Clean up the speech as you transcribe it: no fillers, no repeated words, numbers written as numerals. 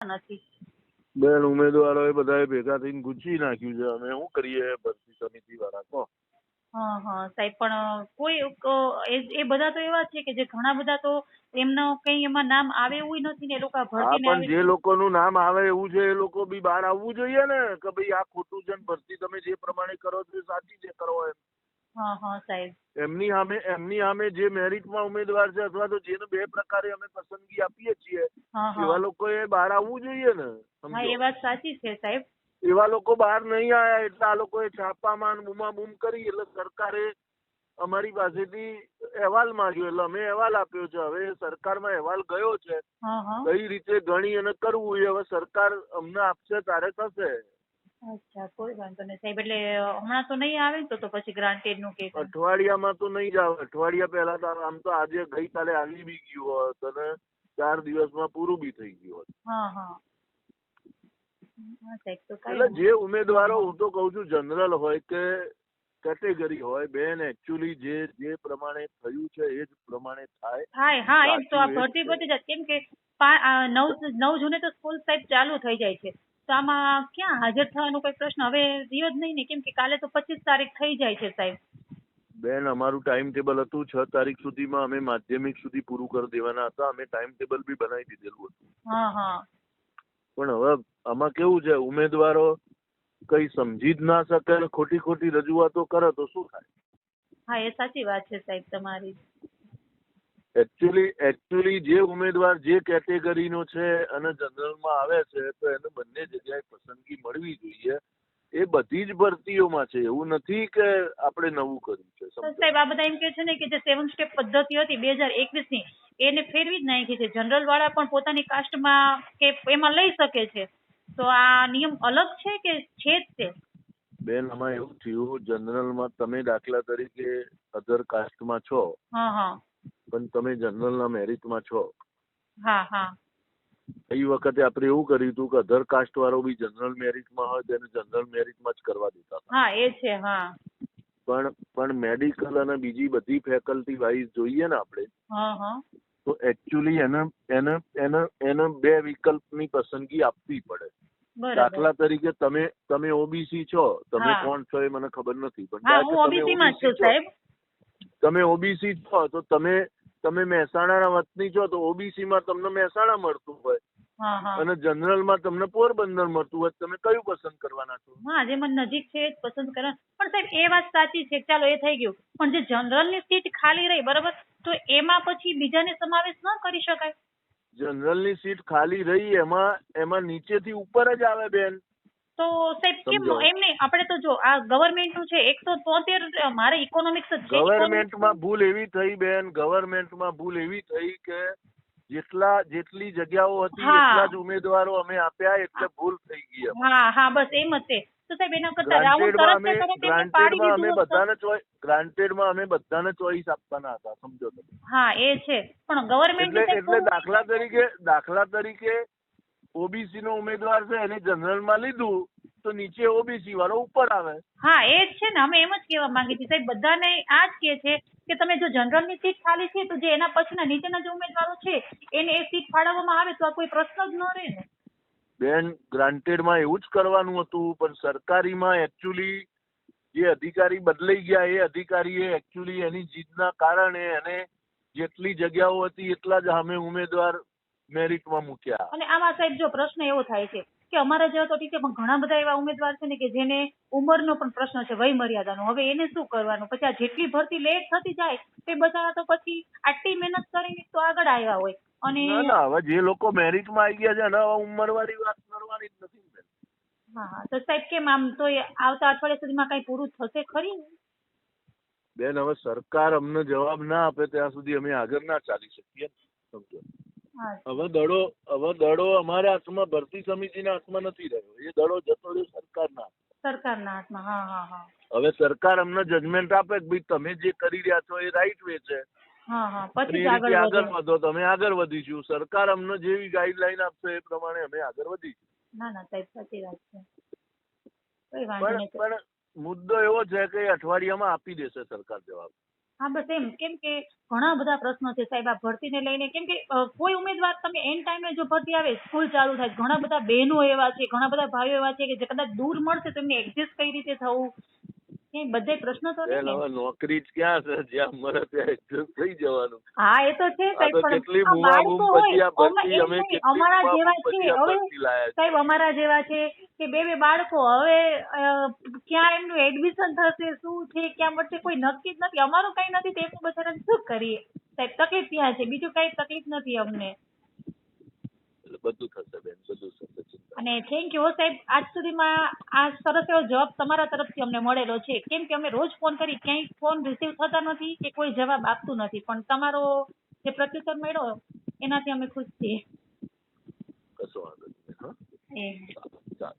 નથી. બેન ઉમેદવારોએ બધાએ ભેગા થઈને ગુંચી નાખ્યું છે. અમે શું કરીએ ભરતી સમિતિ વાળા કહો? હા હા સાહેબ, પણ કોઈ એ બધા તો એવા છે કે જે ઘણા બધા તો એમનો કઈ એમાં નામ આવે એવું નથી ને એ લોકો હા, ભરતીને પણ આવે. જે લોકોનું નામ આવે એવું છે એ લોકો બી બહાર આવવું જોઈએ ને કે ભાઈ આ ખોટું છે ને ભરતી તમે જે પ્રમાણે કરો છો એ સાચી છે કરો એમ. હા હા સાહેબ. એમની સામે જે મેરિટમાં ઉમેદવાર છે અથવા તો જેને બે પ્રકારે અમે પસંદગી આપીએ છીએ હા હા એવા લોકોએ બહાર આવવું જોઈએ ને. હા એ સમજો, વાત સાચી છે સાહેબ. એવા લોકો બહાર નહીં આવ્યા એટલે આ લોકોએ છાપામાં બૂમાબૂમ કરી એટલે સરકારે અમારી પાસેથી અહેવાલ માંગ્યો એટલે અમે અહેવાલ આપ્યો છે. હવે સરકારમાં અહેવાલ ગયો છે, હા હા. કઈ રીતે ગણી અને કરવું એ હવે સરકાર અમને આપશે ત્યારે થશે. અચ્છા, કોઈ વાંધો નહીં સાહેબ. એટલે હમણાં તો નહીં આવે ને તો પછી ગ્રાન્ટેડ નું કે અઠવાડિયામાં તો નહીં જ આવે. અઠવાડિયા પહેલા તો આમ તો આજે ગઈકાલે આવી બી ગયું હોત અને 4 દિવસમાં પૂરું બી થઈ ગયું હોત. હા હા. હા સાહેબ, તો એટલે કઈ જે ઉમેદવારો, હું તો કઉ છું જનરલ હોય કે કેટેગરી હોય, બેન એકચ્યુઅલી જે પ્રમાણે થયું છે એ જ પ્રમાણે થાય. હા એમ તો આ સાચું એ જ ભરતી છે. બધી જાય કેમ કે 9 જૂને તો સ્કૂલ સાહેબ ચાલુ થઈ જાય છે, તો આમાં ક્યાં હાજર થવાનો કોઈ પ્રશ્ન હવે રહ્યો જ નહીં ને, કેમ કે કાલે તો 25 તારીખ થઈ જાય છે સાહેબ. બેન અમારું ટાઈમ ટેબલ હતું 6 તારીખ સુધીમાં અમે માધ્યમિક સુધી પૂરું કરી દેવાના હતા. અમે ટાઈમ ટેબલ બી બનાવી દીધેલું હતું. હા હા. પણ હવે આમાં કેવું છે, ઉમેદવારો કઈ સમજી જ ના શકે ને ખોટી રજૂઆતો કરે તો શું થાય? હા એ સાચી વાત છે સાહેબ તમારી. એકચ્યુઅલી જે ઉમેદવાર જે કેટેગરીનો છે અને જનરલમાં આવે છે તો એને બંને જગ્યાએ પસંદગી મળવી જોઈએ. એ બધી જ ભરતીઓમાં છે, એવું નથી કે આપણે નવું કર્યું છે. સાહેબ આ બધા એમ કે છે ને કે જે 7 સ્ટેપ પદ્ધતિ હતી 2021 ની એને ફેરવી જ નાખી છે. જનરલ વાળા પણ પોતાની કાસ્ટમાં કે એમાં લઈ શકે છે, તો આ નિયમ અલગ છે કે છે જ તે? બેન આમાં એવું થયું, જનરલમાં તમે દાખલા તરીકે અધર કાસ્ટમાં છો, હા હા. પણ તમે જનરલના મેરિટમાં છો. હા હા. એ વખતે આપણે એવું કર્યું હતું કે અધર કાસ્ટ વાળો બી જનરલ મેરિટમાં હોય તેને જનરલ મેરિટમાં જ કરવા દેતા હતા. હા એ છે. હા. પણ મેડિકલ અને બીજી બધી ફેકલ્ટી વાઇઝ જોઈએ ને આપણે, હા હા. તો એકચ્યુઅલી એને બે વિકલ્પની પસંદગી આપવી પડે. બરાબર. દાખલા તરીકે તમે ઓબીસી છો, તમે હા. કોણ છો એ મને ખબર નથી, પણ હા ધારો હું કે ઓબીસી માં છું સાહેબ. તમે ઓબીસી છો તો તમે મહેસાણાના વતની છો તો ઓબીસી માં તમને મહેસાણા મળતું હોય હા હા. અને જનરલ માં તમને પોરબંદર મળતું હોય, તમે કયું પસંદ કરવાના છો? હા જે મને નજીક છે એ જ પસંદ કરવા. પણ સાહેબ એ વાત સાચી છે, ચાલો એ થઈ ગયું, પણ જે જનરલ ની સીટ ખાલી રહી બરાબર, તો એમાં પછી બીજાને સમાવેશ ન કરી શકાય? જનરલ ની સીટ ખાલી રહી એમાં નીચેથી ઉપર જ આવે બેન. તો સાહેબ કેમ સમજો, એમ નહીં, આપણે તો જો આ ગવર્મેન્ટ નું છે 173, મારે ઇકોનોમિક્સ જ છે. ગવર્મેન્ટમાં ભૂલ એવી થઈ બેન, ગવર્મેન્ટમાં ભૂલ એવી થઈ કે જેટલી જગ્યાઓ હતી એટલા જ ઉમેદવારો અમે આપ્યા એટલે ભૂલ થઈ ગઈ. હા હા બસ એમ જ છે. તો સાહેબ એના કરતા રાઉન્ડ તરત ને તરત એમને પાડી દીધું હોત. ગ્રાન્ટેડમાં અમે બધાને ચોઈસ આપવાના હતા, સમજો તમે. હા એ છે, પણ ગવર્મેન્ટ એટલે દાખલા તરીકે ઓબીસી નો ઉમેદવાર છે એને જનરલ માં લીધું તો નીચે ઓબીસી વાળો ઉપર આવે. હા એ જ છે ને, અમે એમ જ કહેવા માંગીએ છીએ સાહેબ, બધાને આ જ કે છે કે તમે જો જનરલ ની સીટ ખાલી છે તો જે એના પછીના નીચેના જે ઉમેદવારો છે એને એ સીટ ફાળવવામાં આવે તો આ કોઈ પ્રશ્ન જ ન રહે ને. બેન ગ્રાન્ટેડમાં એવું જ કરવાનું હતું, પણ સરકારીમાં એકચ્યુઅલી જે અધિકારી બદલાઈ ગયા એ અધિકારીએ એકચ્યુઅલી એની જીદના કારણે એને જેટલી જગ્યાઓ હતી એટલા જ અમે ઉમેદવાર મેરિટમાં મૂક્યા. અને આમાં સાહેબ જો પ્રશ્ન એવો થાય છે કે અમારા જેવા તો ઠીક છે, પણ ઘણા બધા એવા ઉમેદવાર છે ને કે જેને ઉંમરનો પણ પ્રશ્ન છે, વય મર્યાદાનો. હવે એને શું કરવાનું? પછી આ જેટલી ભરતી લેટ થતી જાય તે બધાના તો પછી આટલી મહેનત કરીને તો આગળ આવ્યા હોય અને ના હવે જે લોકો મેરિટમાં આવી ગયા છે એને ઉંમર વાળી વાત કરવાની જ નથી. હા હા તો સાહેબ કેમ આમ તો આવતા અઠવાડિયા સુધીમાં કઈ પૂરું થશે ખરી? બેન હવે સરકાર અમને જવાબ ના આપે ત્યાં સુધી અમે આગળ ના ચાલી શકીએ, સમજો. હવે દડો અમારા હાથમાં, ભરતી સમિતિના હાથમાં નથી રહ્યો. એ દડો જતો રહ્યો સરકારના હાથમાં. હા હા હા. હવે સરકાર અમને જજમેન્ટ આપે કે ભાઈ તમે જે કરી રહ્યા છો એ રાઈટ વે છે, હા હા પછી આગળ વધો, તમે આગળ વધીશું. સરકાર અમને જેવી ગાઈડલાઈન આપશે એ પ્રમાણે અમે આગળ વધીશું. ના ના સાહેબ સાચી વાત છે. કોઈ વાંધો નહીં. પણ મુદ્દો એવો છે કે અઠવાડિયામાં આપી દેશે સરકાર જવાબ. હા બસ એમ, કેમ કે ઘણા બધા પ્રશ્નો છે સાહેબ આ ભરતીને લઈને, કેમ કે કોઈ ઉમેદવાર તમે એન ટાઈમે જો ભરતી આવે, સ્કૂલ ચાલુ થાય, ઘણા બધા બહેનો એવા છે, ઘણા બધા ભાઈઓ એવા છે કે જે કદાચ દૂર મળશે તો એમને એડજસ્ટ કઈ રીતે થવું, એ બધા પ્રશ્નો તો રહે બેન ને. હવે નોકરી જ ક્યાં છે જ્યાં મળે ત્યાં એડજસ્ટ થઈ જવાનું. હા એ તો છે આ સાહેબ, તો પણ કેટલી આ બૂમાબૂમ બાળકો પછી આ હોય ભરતી, એમ અમે નહીં, કેટલી અમારા જેવા બૂમાબૂમ છે પછી આ હવે ભરતી લાયા છે. સાહેબ, અમારા જેવા છે કે બે બાળકો, હવે ક્યાં એમનું એડમિશન થશે, શું છે, ક્યાં મળશે, કોઈ નક્કી જ નથી. અમારું કઈ નથી તો એમનું બચારાને શું કરીએ સાહેબ, તકલીફ ત્યાં છે, બીજું કઈ તકલીફ નથી અમને. એટલે બધું થશે બેન, બધું થશે, ચિંતા અને થેન્ક યુ સાહેબ, આજ સુધીમાં આ સરસ એવો જવાબ તમારા તરફથી અમને મળેલો છે, કેમ કે અમે રોજ ફોન કરી, ક્યાંય ફોન રિસીવ થતા નથી કે કોઈ જવાબ આપતું નથી, પણ તમારો જે પ્રત્યુત્તર મળ્યો એનાથી અમે ખુશ છીએ. કશો વાંધો નહીં. હા, એ ચાલો ચાલો.